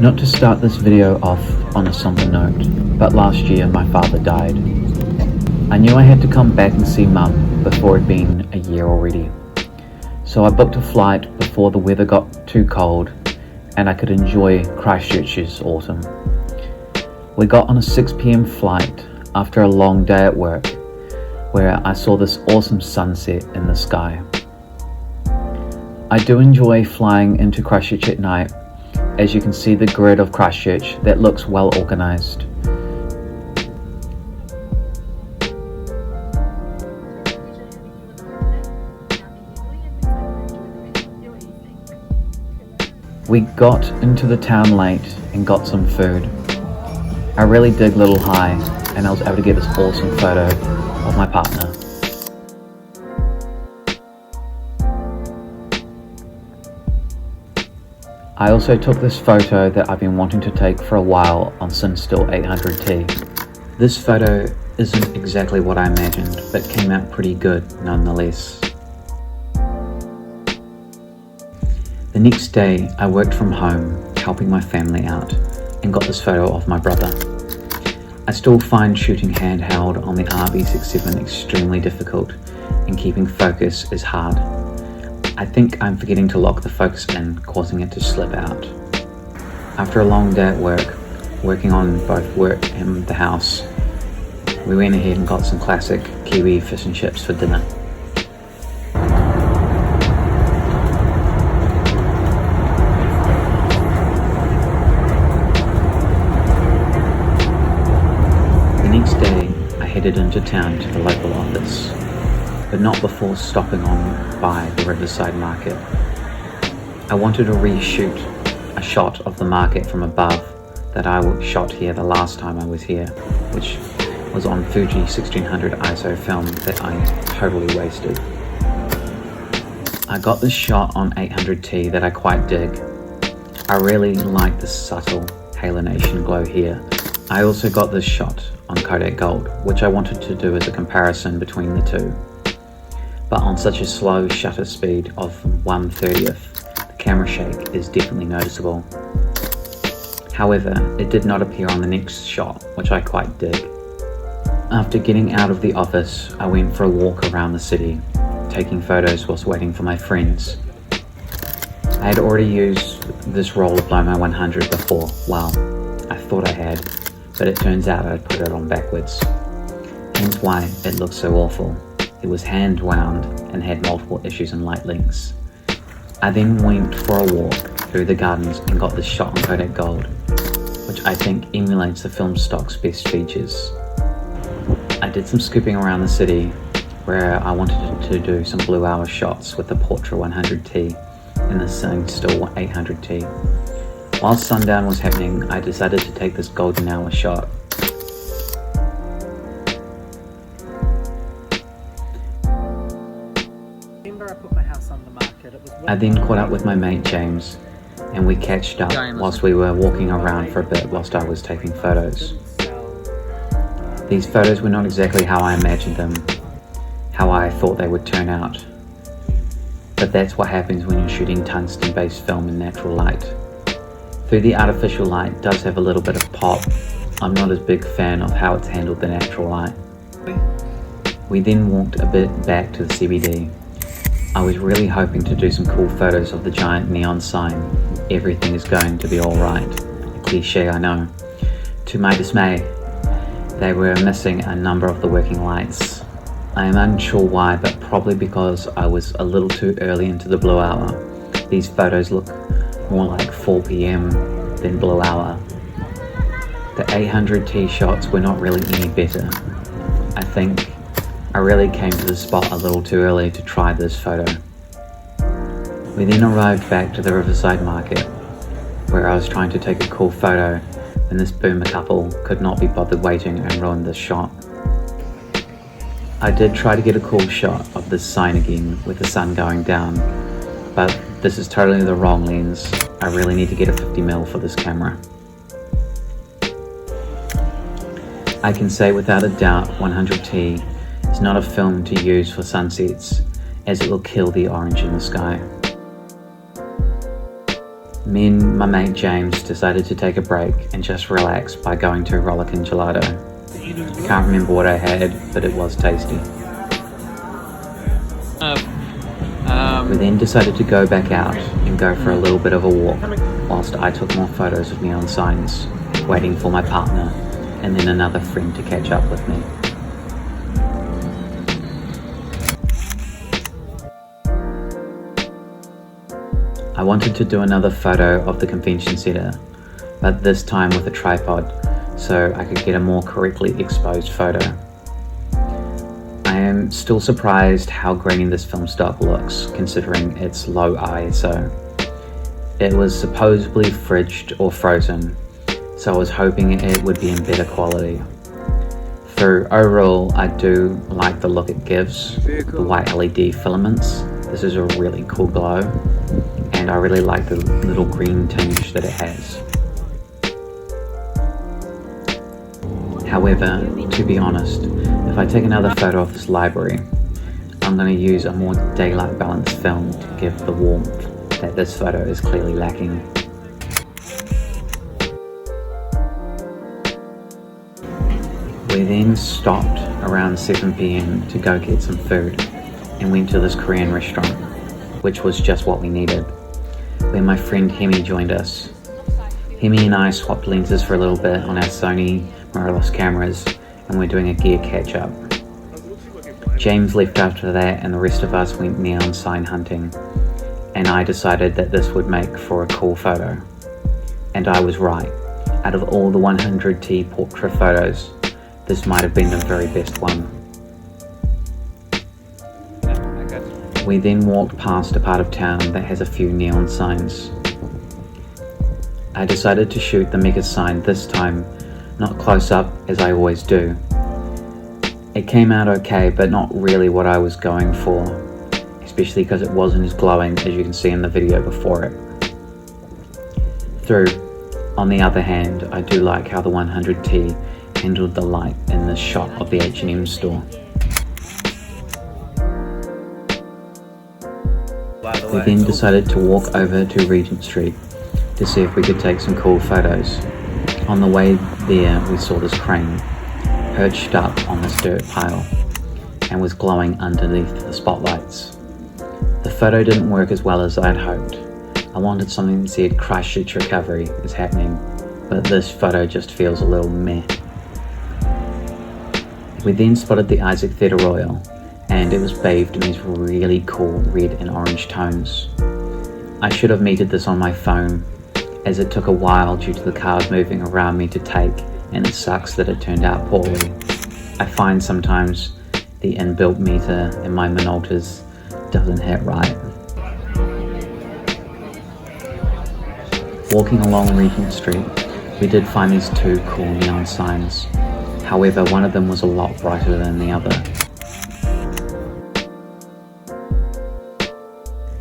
Not to start this video off on a somber note, but last year my father died. I knew I had to come back and see Mum before it'd been a year already. So I booked a flight before the weather got too cold and I could enjoy Christchurch's autumn. We got on a 6 p.m. flight after a long day at work, where I saw this awesome sunset in the sky. I do enjoy flying into Christchurch at night, as you can see the grid of Christchurch that looks well organised. We got into the town late and got some food. I really dig Little High, and I was able to get this awesome photo of my partner. I also took this photo that I've been wanting to take for a while on Cinestill 800T. This photo isn't exactly what I imagined, but came out pretty good nonetheless. The next day I worked from home, helping my family out, and got this photo of my brother. I still find shooting handheld on the RB67 extremely difficult, and keeping focus is hard. I think I'm forgetting to lock the focus in, causing it to slip out. After a long day at work, working on both work and the house, we went ahead and got some classic Kiwi fish and chips for dinner. The next day, I headed into town to the local office, but not before stopping on by the Riverside Market. I wanted to reshoot a shot of the market from above that I shot here the last time I was here, which was on Fuji 1600 ISO film that I totally wasted. I got this shot on 800T that I quite dig. I really like the subtle halination glow here. I also got this shot on Kodak Gold, which I wanted to do as a comparison between the two. But on such a slow shutter speed of 1/30th, the camera shake is definitely noticeable. However, it did not appear on the next shot, which I quite dig. After getting out of the office, I went for a walk around the city, taking photos whilst waiting for my friends. I had already used this roll of Lomo 100 before. Well, I thought I had, but it turns out I'd put it on backwards. Hence why it looked so awful. It was hand wound and had multiple issues and light links. I then went for a walk through the gardens and got this shot on Kodak Gold, which I think emulates the film stock's best features. I did some scooping around the city where I wanted to do some blue hour shots with the Portra 100T and the Cinestill 800T. While sundown was happening, I decided to take this golden hour shot. I then caught up with my mate James, and we catched up whilst we were walking around for a bit whilst I was taking photos. These photos were not exactly how I imagined them, how I thought they would turn out. But that's what happens when you're shooting tungsten-based film in natural light. Though the artificial light does have a little bit of pop, I'm not as big fan of how it's handled the natural light. We then walked a bit back to the CBD. I was really hoping to do some cool photos of the giant neon sign, "Everything is going to be alright." A cliche, I know. To my dismay, they were missing a number of the working lights. I am unsure why, but probably because I was a little too early into the blue hour. These photos look more like 4 p.m. than blue hour. The 800T shots were not really any better. I think I really came to the spot a little too early to try this photo. We then arrived back to the Riverside Market, where I was trying to take a cool photo, and this boomer couple could not be bothered waiting and ruined this shot. I did try to get a cool shot of this sign again with the sun going down, but this is totally the wrong lens. I really need to get a 50mm for this camera. I can say without a doubt 100T is not a film to use for sunsets, as it will kill the orange in the sky. Me and my mate James decided to take a break and just relax by going to Rollickin' Gelato. I can't remember what I had, but it was tasty. We then decided to go back out and go for a little bit of a walk, whilst I took more photos of neon signs, waiting for my partner and then another friend to catch up with me. I wanted to do another photo of the convention center, but this time with a tripod, so I could get a more correctly exposed photo. I am still surprised how grainy this film stock looks, considering its low ISO. It was supposedly fridged or frozen, so I was hoping it would be in better quality. So overall, I do like the look it gives, the white LED filaments. This is a really cool glow, and I really like the little green tinge that it has. However, to be honest, if I take another photo of this library, I'm going to use a more daylight balanced film to give the warmth that this photo is clearly lacking. We then stopped around 7 PM to go get some food and went to this Korean restaurant, which was just what we needed, where my friend Hemi joined us. Hemi and I swapped lenses for a little bit on our Sony mirrorless cameras, and we're doing a gear catch-up. James left after that, and the rest of us went neon sign hunting, and I decided that this would make for a cool photo. And I was right. Out of all the 100T Portra photos, this might have been the very best one. We then walked past a part of town that has a few neon signs. I decided to shoot the mega sign this time, not close up as I always do. It came out okay, but not really what I was going for, especially because it wasn't as glowing as you can see in the video before it. On the other hand, I do like how the 100T handled the light in this shot of the H&M store. We then decided to walk over to Regent Street to see if we could take some cool photos. On the way there, we saw this crane perched up on this dirt pile and was glowing underneath the spotlights. The photo didn't work as well as I'd hoped. I wanted something that said Christchurch recovery is happening, but this photo just feels a little meh. We then spotted the Isaac Theatre Royal, and it was bathed in these really cool red and orange tones. I should have meted this on my phone, as it took a while due to the cars moving around me to take, and it sucks that it turned out poorly. I find sometimes the inbuilt meter in my Minoltas doesn't hit right. Walking along Regent Street, we did find these two cool neon signs. However, one of them was a lot brighter than the other.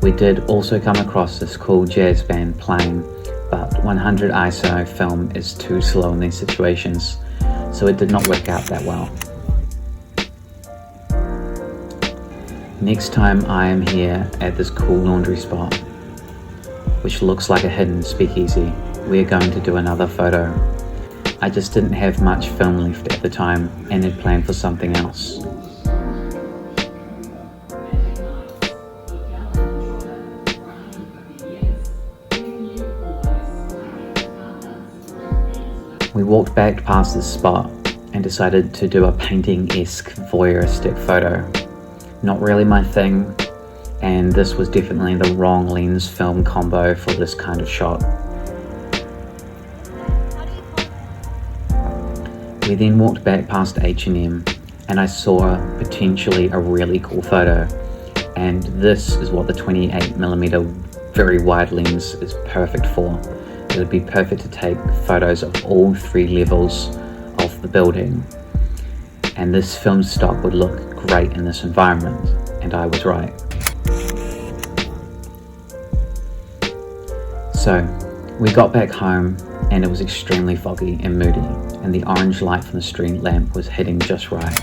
We did also come across this cool jazz band playing, but 100 ISO film is too slow in these situations, so it did not work out that well. Next time I am here at this cool laundry spot, which looks like a hidden speakeasy, we're going to do another photo. I just didn't have much film left at the time and had planned for something else. We walked back past this spot and decided to do a painting-esque voyeuristic photo. Not really my thing, and this was definitely the wrong lens film combo for this kind of shot. We then walked back past H&M and I saw potentially a really cool photo, and this is what the 28mm very wide lens is perfect for. It would be perfect to take photos of all 3 levels of the building, and this film stock would look great in this environment, and I was right. So we got back home and it was extremely foggy and moody, and the orange light from the street lamp was hitting just right.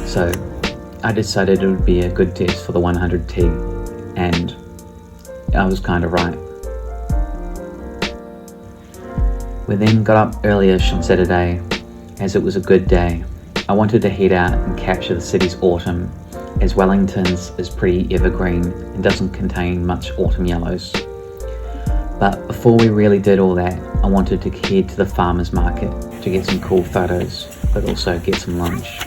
So I decided it would be a good test for the 100T, and I was kind of right. We then got up early-ish on Saturday, as it was a good day. I wanted to head out and capture the city's autumn, as Wellington's is pretty evergreen and doesn't contain much autumn yellows. But before we really did all that, I wanted to head to the farmer's market to get some cool photos, but also get some lunch.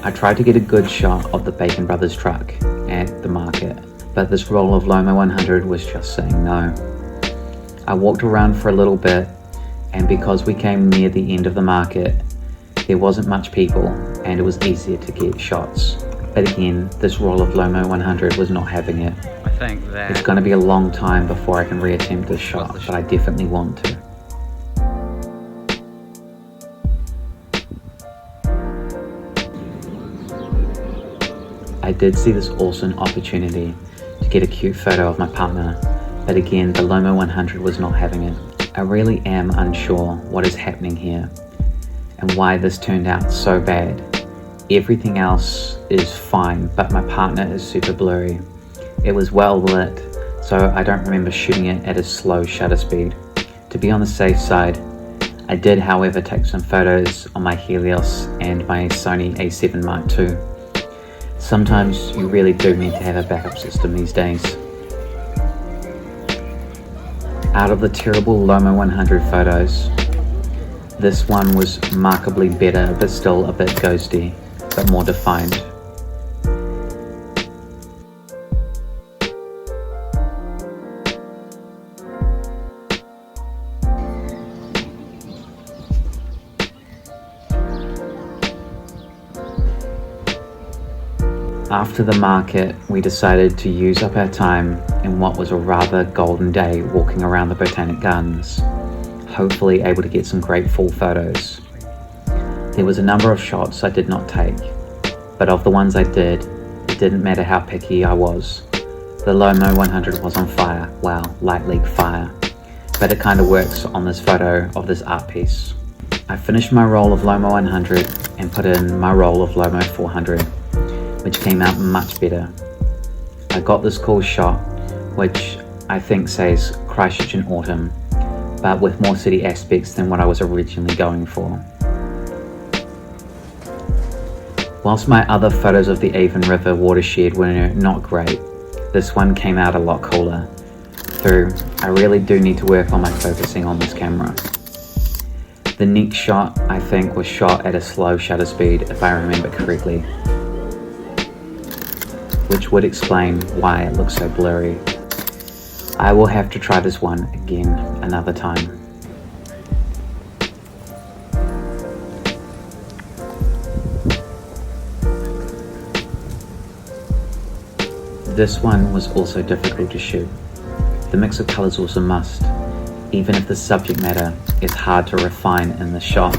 I tried to get a good shot of the Bacon Brothers truck at the market, but this roll of Lomo 100 was just saying no. I walked around for a little bit, and because we came near the end of the market, there wasn't much people and it was easier to get shots. But again, this roll of Lomo 100 was not having it. I think that it's going to be a long time before I can reattempt this shot, but I definitely want to. I did see this awesome opportunity to get a cute photo of my partner, but again, the Lomo 100 was not having it. I really am unsure what is happening here and why this turned out so bad. Everything else is fine, but my partner is super blurry. It was well lit, so I don't remember shooting it at a slow shutter speed. To be on the safe side, I did however take some photos on my Helios and my Sony A7 Mark II. Sometimes you really do need to have a backup system these days. Out of the terrible Lomo 100 photos, this one was markedly better, but still a bit ghosty, but more defined. After the market, we decided to use up our time in what was a rather golden day walking around the Botanic Gardens, hopefully able to get some great full photos. There was a number of shots I did not take, but of the ones I did, it didn't matter how picky I was. The Lomo 100 was on fire, wow, light leak fire, but it kind of works on this photo of this art piece. I finished my roll of Lomo 100 and put in my roll of Lomo 400, which came out much better. I got this cool shot, which I think says Christchurch in autumn, but with more city aspects than what I was originally going for. Whilst my other photos of the Avon River watershed were not great, this one came out a lot cooler, though I really do need to work on my focusing on this camera. The next shot, I think, was shot at a slow shutter speed if I remember correctly, which would explain why it looks so blurry. I will have to try this one again another time. This one was also difficult to shoot. The mix of colours was a must, even if the subject matter is hard to refine in the shot.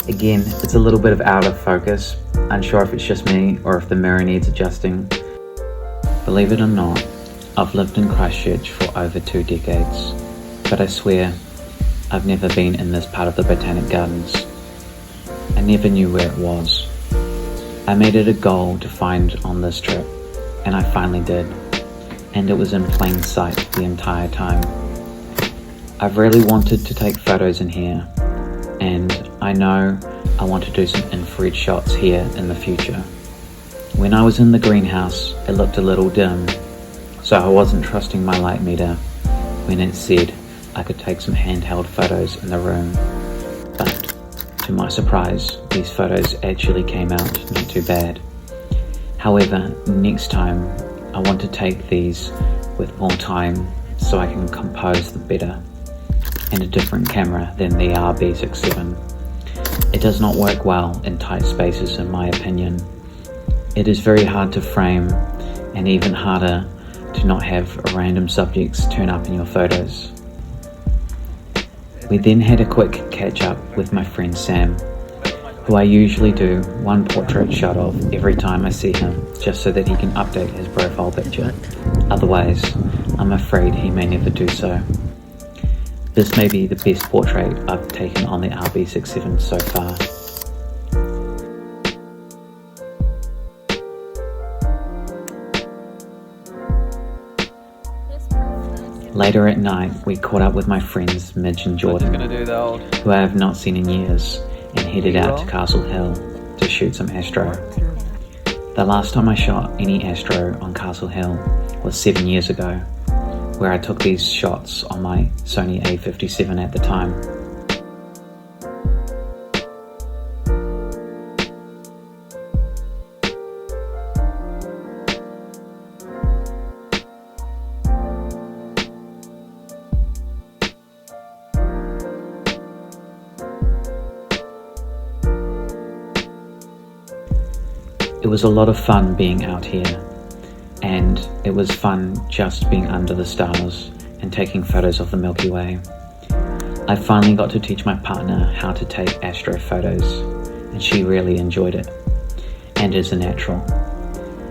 Again, it's a little bit of out of focus, unsure if it's just me or if the mirror needs adjusting. Believe it or not, I've lived in Christchurch for over 2 decades, but I swear I've never been in this part of the Botanic Gardens. I never knew where it was. I made it a goal to find on this trip, and I finally did, and it was in plain sight the entire time. I've really wanted to take photos in here, and I know I want to do some infrared shots here in the future. When I was in the greenhouse, it looked a little dim, so I wasn't trusting my light meter when it said I could take some handheld photos in the room. But to my surprise, these photos actually came out not too bad. However, next time I want to take these with more time so I can compose them better, and a different camera than the RB67. It does not work well in tight spaces in my opinion. It is very hard to frame, and even harder to not have random subjects turn up in your photos. We then had a quick catch up with my friend Sam, who I usually do one portrait shot of every time I see him, just so that he can update his profile picture. Otherwise, I'm afraid he may never do so. This may be the best portrait I've taken on the RB67 so far. Later at night, we caught up with my friends Midge and Jordan, who I have not seen in years, and headed out to Castle Hill to shoot some astro. The last time I shot any astro on Castle Hill was 7 years ago, where I took these shots on my Sony A57 at the time. It was a lot of fun being out here, and it was fun just being under the stars and taking photos of the Milky Way. I finally got to teach my partner how to take astro photos, and she really enjoyed it, and is a natural.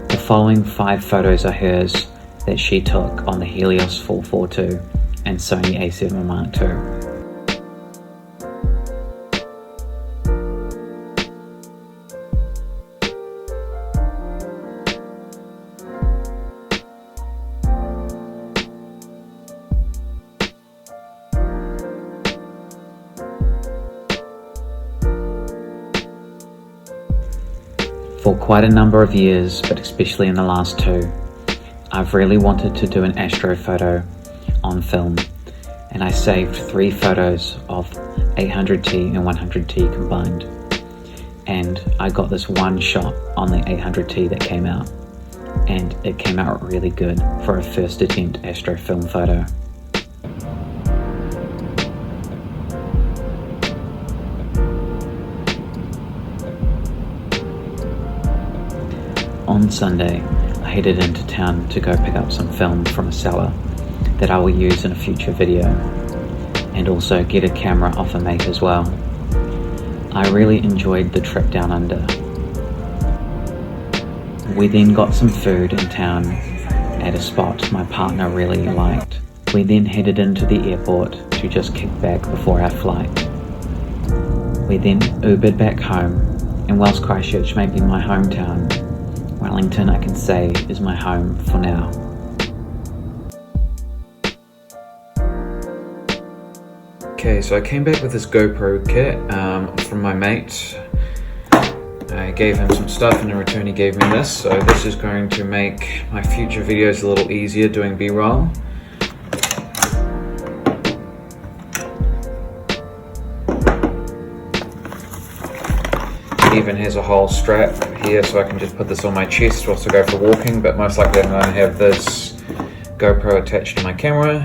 The following 5 photos are hers that she took on the Helios 442 and Sony A7 Mark II. For quite a number of years, but especially in the last 2, I've really wanted to do an astro photo on film, and I saved 3 photos of 800T and 100T combined, and I got this one shot on the 800T that came out, and it came out really good for a first attempt astro film photo. On Sunday, I headed into town to go pick up some film from a seller that I will use in a future video, and also get a camera off a mate as well. I really enjoyed the trip down under. We then got some food in town at a spot my partner really liked. We then headed into the airport to just kick back before our flight. We then Ubered back home, and whilst Christchurch may be my hometown, Wellington, I can say, is my home for now. Okay, so I came back with this GoPro kit from my mate. I gave him some stuff, and in return he gave me this. So this is going to make my future videos a little easier doing B-roll. It even has a whole strap here, so I can just put this on my chest whilst I go for walking, but most likely I'm going to have this GoPro attached to my camera.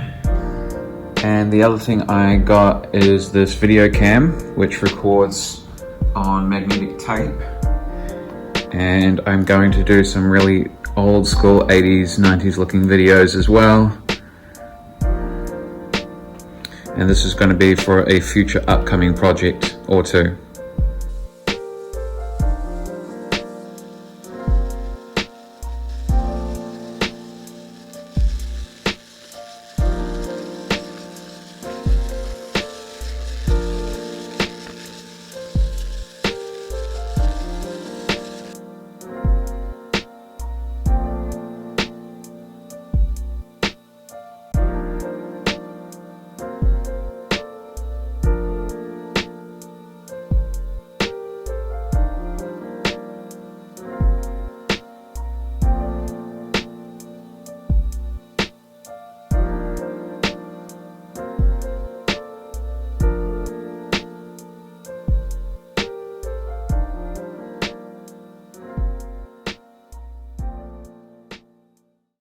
And the other thing I got is this video cam, which records on magnetic tape, and I'm going to do some really old school 80s, 90s looking videos as well. And this is going to be for a future upcoming project or 2.